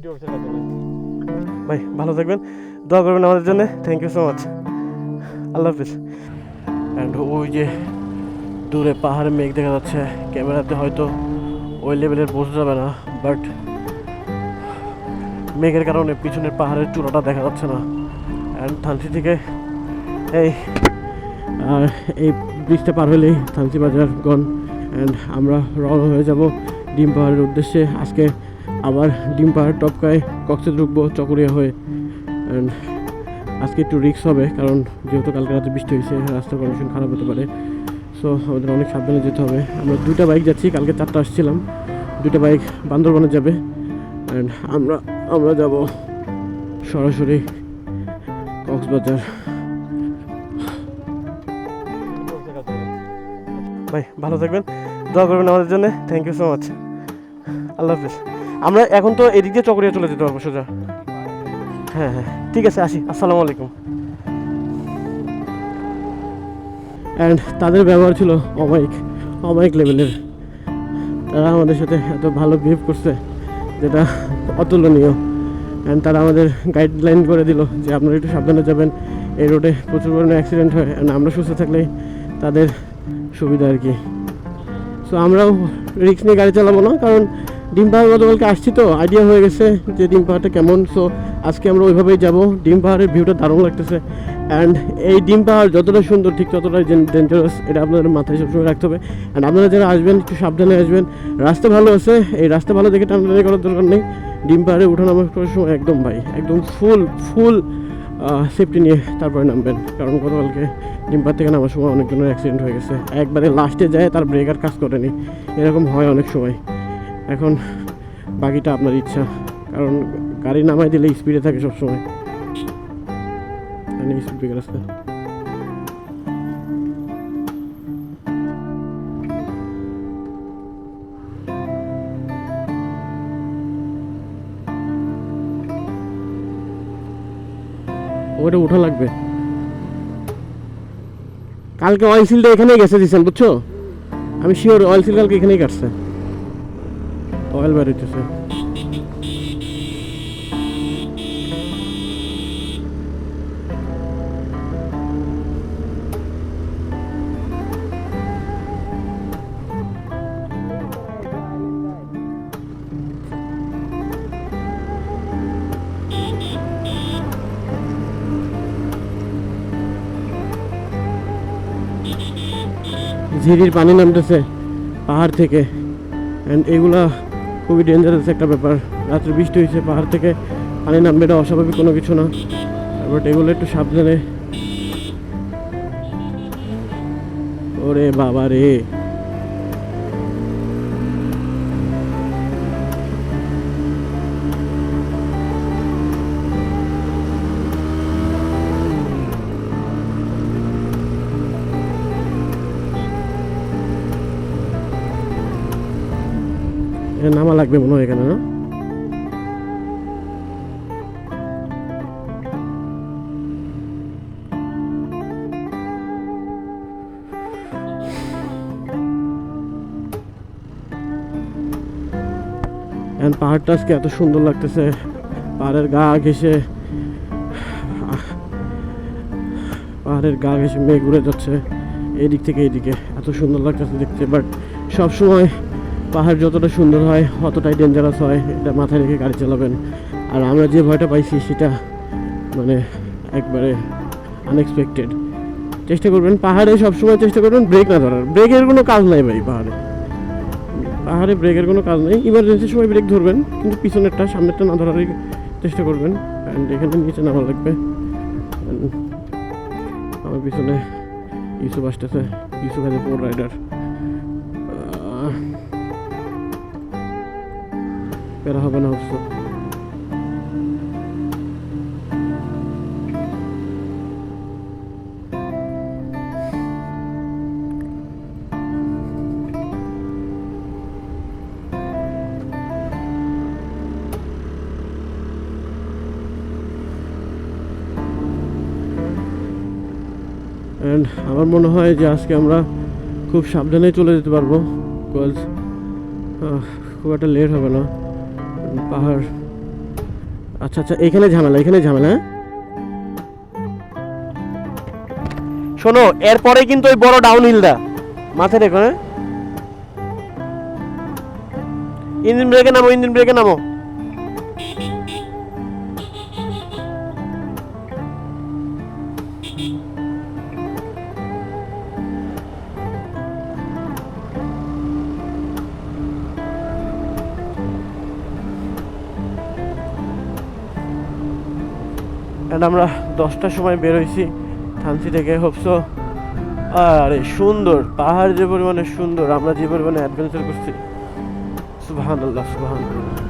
Video অফিসের কাছে ভাই, ভালো থাকবেন, দোয়া করবেন আমাদের জন্য। থ্যাংক ইউ সো মাচ, আল্লাহ হাফিজ। অ্যান্ড ওই যে দূরে পাহাড়ে মেঘ দেখা যাচ্ছে, ক্যামেরাতে হয়তো ওই লেভেলের বোঝা যাবে না, বাট মেঘের কারণে পিছনের পাহাড়ের চূড়াটা দেখা যাচ্ছে না। অ্যান্ড থানচি থেকে এই এই ব্রিজটা পার হলেই থানচি বাজার গন। অ্যান্ড আমরা রওনা হয়ে যাব ডিম পাহাড়ের উদ্দেশ্যে। আজকে আবার ডিম পাহাড় টপকায় কক্সে ঢুকবো চকরিয়া হয়ে। অ্যান্ড আজকে একটু রিস্ক হবে, কারণ যেহেতু কালকে রাতে বৃষ্টি হয়েছে, রাস্তার কন্ডিশন খারাপ হতে পারে। সো আমাদের অনেক সাবধানে যেতে হবে। আমরা 2টা বাইক যাচ্ছি, কালকে 4টা আসছিলাম। 2টা বাইক বান্দরবানে যাবে। অ্যান্ড আমরা যাব সরাসরি কক্সবাজার। ভাই, ভালো থাকবেন, দোয়া করবেন আমাদের জন্য। থ্যাংক ইউ সো মাচ, আল্লাহ হাফিজ। আমরা এখন তো এদিক দিয়ে চকরিয়া চলে যেতে পারবো সোজা। হ্যাঁ হ্যাঁ, ঠিক আছে, আসি। আসসালামু আলাইকুম। অ্যান্ড তাদের ব্যবহার ছিল অমায়িক লেভেলের। তারা আমাদের সাথে এত ভালো বিহেভ করছে, যেটা অতুলনীয়। অ্যান্ড তারা আমাদের গাইডলাইন করে দিল যে আপনারা একটু সাবধানে যাবেন, এই রোডে প্রচুর পরিমাণে অ্যাক্সিডেন্ট হয়। অ্যান্ড আমরা সুস্থ থাকলেই তাদের সুবিধা আর কি। সো আমরাও রিস্ক নিয়ে গাড়ি চালাবো না, কারণ ডিম পাহাড় গতকালকে আসছি তো আইডিয়া হয়ে গেছে যে ডিম পাহাড়টা কেমন। সো আজকে আমরা ওইভাবেই যাব। ডিম পাহাড়ের ভিউটা দারুণ লাগতেছে। অ্যান্ড এই ডিম পাহাড় যতটা সুন্দর ঠিক ততটাই ডেঞ্জারাস, এটা আপনাদের মাথায় সবসময় রাখতে হবে। অ্যান্ড আপনারা যারা আসবেন একটু সাবধানে আসবেন। রাস্তা ভালো আছে, এই রাস্তা ভালো দেখে টানাটানি করার দরকার নেই। ডিম পাহাড়ে ওঠানামা করার সময় একদম একদম ফুল সেফটি নিয়ে তারপরে নামবেন, কারণ গতকালকে ডিম পাহাড় থেকে নামার সময় অনেকজনের অ্যাক্সিডেন্ট হয়ে গেছে। একবারে লাস্টে যায় তার ব্রেক আর কাজ করেনি, এরকম হয় অনেক সময়। এখন বাকিটা আপনার ইচ্ছা, কারণ গাড়ি নামাই দিলে স্পিডে থাকে সবসময়। স্পিড ব্রেকার আছে। ওটা উঠা লাগবে। কালকে অয়েল সিলটা এখানেই গেছে দিচ্ছেন, বুঝছো? আমি শিওর অয়েল সিল কালকে এখানেই কাটছে, অয়েল বের হইতেছে। ঝিরির পানি নামতেছে পাহাড় থেকে। অ্যান্ড এগুলা খুবই ডেঞ্জারাস একটা ব্যাপার। রাত্রে বৃষ্টি হয়েছে, পাহাড় থেকে পানি নামবে, এটা অস্বাভাবিক কোনো কিছু না, বাট এগুলো একটু সাবধানে। ওরে বাবা রে, নামা লাগবে মনে হয় এখানে, না? পাহাড়টা আজকে এত সুন্দর লাগতেছে, পাহাড়ের গা ঘেঁষে মেঘ উড়ে যাচ্ছে এদিক থেকে এইদিকে, এত সুন্দর লাগতেছে দেখতে। বাট সবসময় পাহাড় যতটা সুন্দর হয় অতটাই ডেঞ্জারাস হয়, এটা মাথায় রেখে গাড়ি চালাবেন। আর আমরা যে ভয়টা পাইছি সেটা মানে একবারে আনএক্সপেক্টেড। চেষ্টা করবেন পাহাড়ে সবসময় চেষ্টা করবেন ব্রেক না ধরার। ব্রেকের কোনো কাজ নাই ভাই, পাহাড়ে ব্রেকের কোনো কাজ নেই। ইমার্জেন্সির সময় ব্রেক ধরবেন, কিন্তু পিছনেরটা সামনেরটা না ধরারই চেষ্টা করবেন। অ্যান্ড এখানে নিচে নামা লাগবে। আমার পিছনে ইউসুফ আসতেছে, ইউসুফ আছে ফোর রাইডার। প্যারা হবে না অবশ্য। অ্যান্ড আমার মনে হয় যে আজকে আমরা খুব সাবধানে চলে যেতে পারবো, বিকজ খুব একটা লেট হবে না। পাহাড় আচ্ছা আচ্ছা, এখানে ঝামেলা, এখানে ঝামেলা। হ্যাঁ? শোনো, এরপরে কিন্তু ওই বড় ডাউন হিলটা মাথায় রেখো। হ্যাঁ, ইঞ্জিন ব্রেকে নামো, ইঞ্জিন ব্রেকে নামো। আমরা 10টার সময় বের হয়েছি থানচি থেকে। হোপসো আরে সুন্দর পাহাড়, যে পরিমাণে সুন্দর, আমরা যে পরিমাণে অ্যাডভেঞ্চার করছি, সুবহানাল্লাহ সুবহানাল্লাহ।